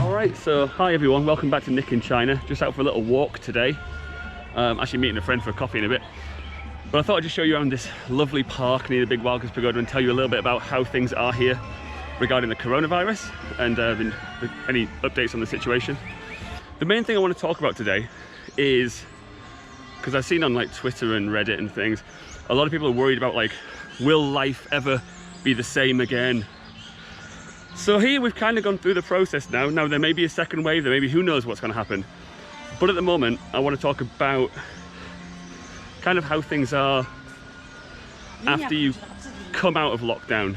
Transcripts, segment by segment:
Alright, so hi everyone, welcome back to Nick in China. Just out for a little walk today. Actually meeting a friend for a coffee in a bit. But I thought I'd just show you around this lovely park near the Big Wild Goose Pagoda and tell you a little bit about how things are here regarding the coronavirus and any updates on the situation. The main thing I want to talk about today is, because I've seen on like Twitter and Reddit and things, a lot of people are worried about like, will life ever be the same again? So here we've kind of gone through the process now. Now there may be a second wave, there may be, who knows what's going to happen. But at the moment, I want to talk about kind of how things are after you come out of lockdown.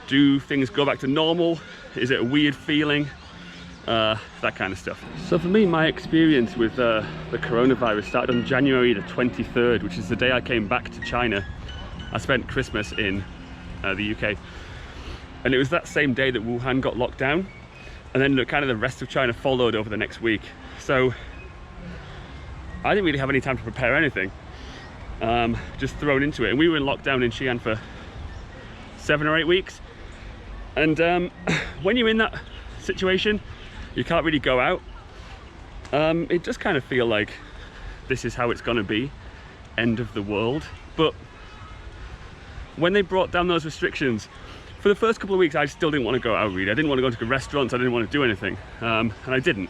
Do things go back to normal? Is it a weird feeling? That kind of stuff. So for me, my experience with the coronavirus started on January the 23rd, which is the day I came back to China. I spent Christmas in the UK. And it was that same day that Wuhan got locked down. And then kind of the rest of China followed over the next week. So I didn't really have any time to prepare anything. Just thrown into it. And we were in lockdown in Xi'an for 7 or 8 weeks. And when you're in that situation, you can't really go out. It just kind of feel like this is how it's gonna be, end of the world. But when they brought down those restrictions, for the first couple of weeks I still didn't want to go out really. I didn't want to go to restaurants, I didn't want to do anything, and I didn't.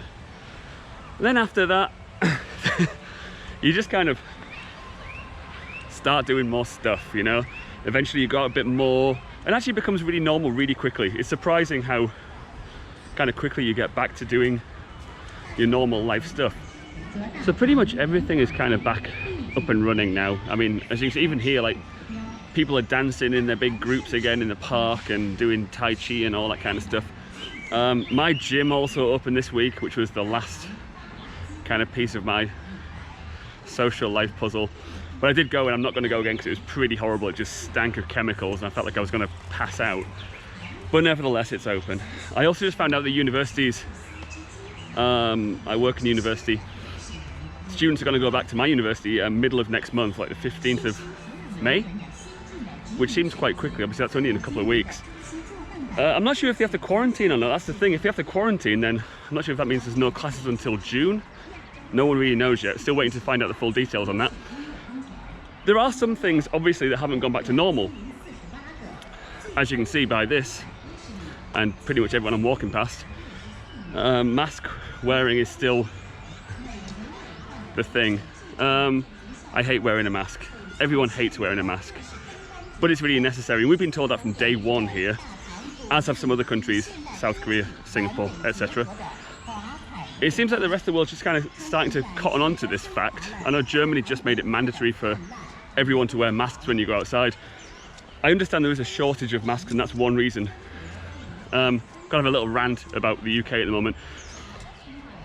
Then after that, you just kind of start doing more stuff, you know? Eventually you go out a bit more, and actually becomes really normal really quickly. It's surprising how kind of quickly you get back to doing your normal life stuff. So pretty much everything is kind of back up and running now. I mean, as you can see, even here, like, people are dancing in their big groups again in the park and doing Tai Chi and all that kind of stuff. My gym also opened this week, which was the last kind of piece of my social life puzzle. But I did go, and I'm not going to go again because it was pretty horrible. It just stank of chemicals and I felt like I was going to pass out. But nevertheless, it's open. I also just found out that universities, I work in university, students are going to go back to my university middle of next month, like the 15th of May, which seems quite quickly. Obviously that's only in a couple of weeks. I'm not sure if they have to quarantine or not. That's the thing. If they have to quarantine, then I'm not sure if that means there's no classes until June. No one really knows yet. Still waiting to find out the full details on that. There are some things, obviously, that haven't gone back to normal. As you can see by this, and pretty much everyone I'm walking past, mask wearing is still the thing. I hate wearing a mask. Everyone hates wearing a mask, but it's really necessary. We've been told that from day one here, as have some other countries, South Korea, Singapore, etc. It seems like the rest of the world's just kind of starting to cotton on to this fact. I know Germany just made it mandatory for everyone to wear masks when you go outside. I understand there is a shortage of masks, and that's one reason. Kind of a little rant about the UK at the moment.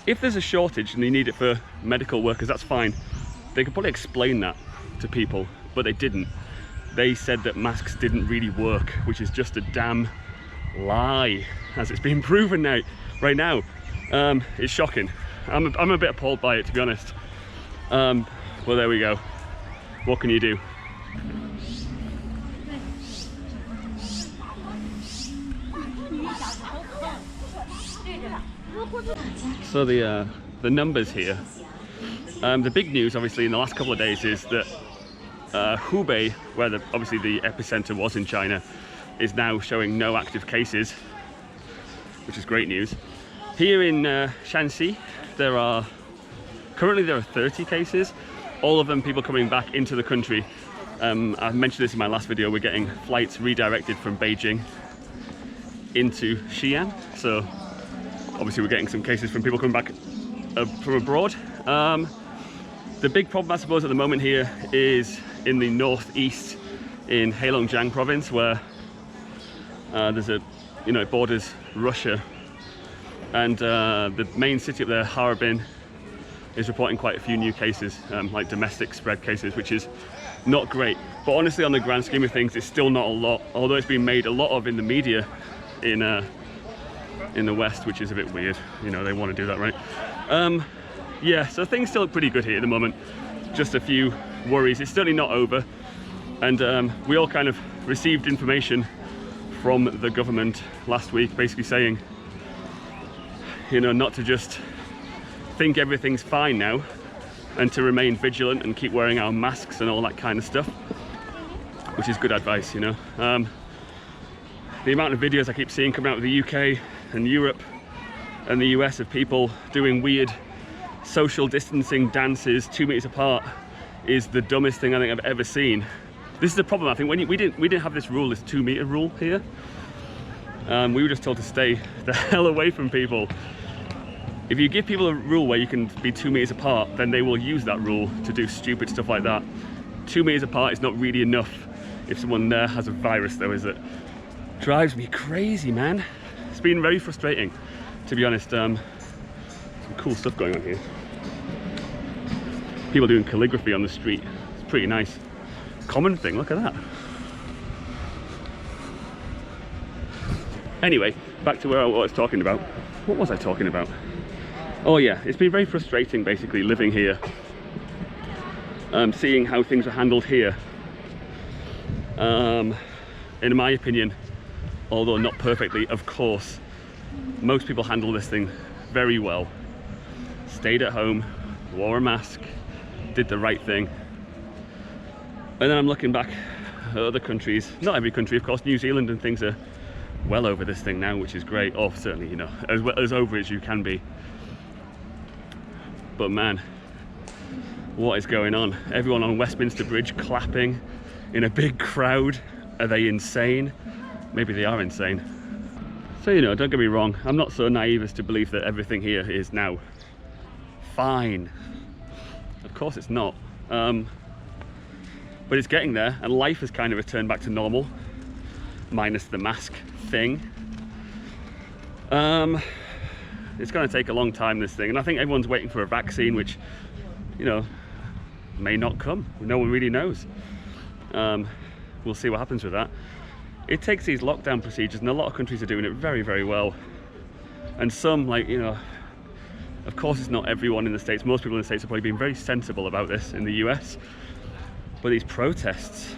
If there's a shortage and you need it for medical workers, that's fine. They could probably explain that to people, but they didn't. They said that masks didn't really work, which is just a damn lie, as it's been proven now. Right now, it's shocking. I'm a bit appalled by it, to be honest. Well, there we go. What can you do? So the numbers here. The big news, obviously, in the last couple of days is that Hubei, where obviously the epicenter was in China, is now showing no active cases, which is great news. Here in Shanxi, currently there are 30 cases, all of them people coming back into the country. I mentioned this in my last video, we're getting flights redirected from Beijing into Xi'an, so obviously we're getting some cases from people coming back from abroad. The big problem, I suppose, at the moment here is in the northeast in Heilongjiang province, where there's it borders Russia, and the main city up there, Harbin, is reporting quite a few new cases, like domestic spread cases, which is not great. But honestly, on the grand scheme of things, it's still not a lot, although it's been made a lot of in the media in the West, which is a bit weird. You know, they want to do that, right? Yeah, so things still look pretty good here at the moment. Just a few worries. It's certainly not over. And we all kind of received information from the government last week, basically saying, you know, not to just think everything's fine now, and to remain vigilant and keep wearing our masks and all that kind of stuff, which is good advice, you know. The amount of videos I keep seeing coming out of the UK and Europe and the US of people doing weird social distancing dances 2 meters apart is the dumbest thing I think I've ever seen. This is the problem, I think. When we didn't have this rule, this 2 meter rule here. We were just told to stay the hell away from people. If you give people a rule where you can be 2 meters apart, then they will use that rule to do stupid stuff like that. 2 meters apart is not really enough if someone there has a virus, though, is it? Drives me crazy, man. It's been very frustrating, to be honest. Some cool stuff going on here. People doing calligraphy on the street. It's pretty nice. Common thing, look at that. Anyway, back to where I was talking about. What was I talking about? Oh yeah, it's been very frustrating basically living here. Seeing how things are handled here. In my opinion, although not perfectly, of course, most people handle this thing very well. Stayed at home, wore a mask, did the right thing. And then I'm looking back at other countries, not every country, of course. New Zealand and things are well over this thing now, which is great, or certainly, you know, as over as you can be. But man, what is going on? Everyone on Westminster Bridge clapping in a big crowd. Are they insane? Maybe they are insane. So, you know, don't get me wrong, I'm not so naive as to believe that everything here is now fine. Of course it's not. But it's getting there, and life has kind of returned back to normal, minus the mask thing. It's going to take a long time, this thing, and I think everyone's waiting for a vaccine, which, you know, may not come. No one really knows. We'll see what happens with that. It takes these lockdown procedures, and a lot of countries are doing it very, very well. And some, like, you know, of course it's not everyone in the States. Most people in the States have probably been very sensible about this in the US. But these protests,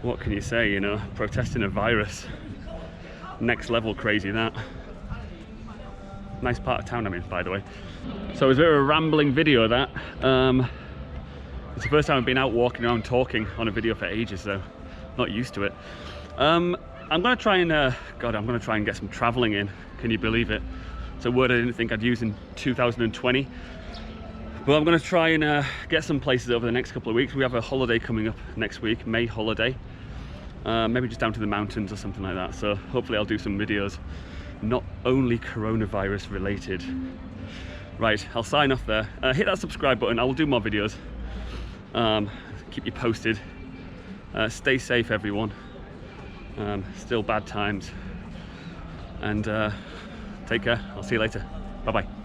what can you say, you know, protesting a virus. Next level crazy, that. Nice part of town I'm in, by the way. So it was a bit of a rambling video, that. It's the first time I've been out walking around talking on a video for ages, so not used to it. I'm gonna try and, God, I'm gonna try and get some traveling in. Can you believe it? It's a word I didn't think I'd use in 2020. But I'm gonna try and get some places over the next couple of weeks. We have a holiday coming up next week, May holiday. Maybe just down to the mountains or something like that. So hopefully I'll do some videos, not only coronavirus related. Right, I'll sign off there. Hit that subscribe button, I will do more videos. Keep you posted. Stay safe, everyone. Still bad times. And take care, I'll see you later. Bye-bye.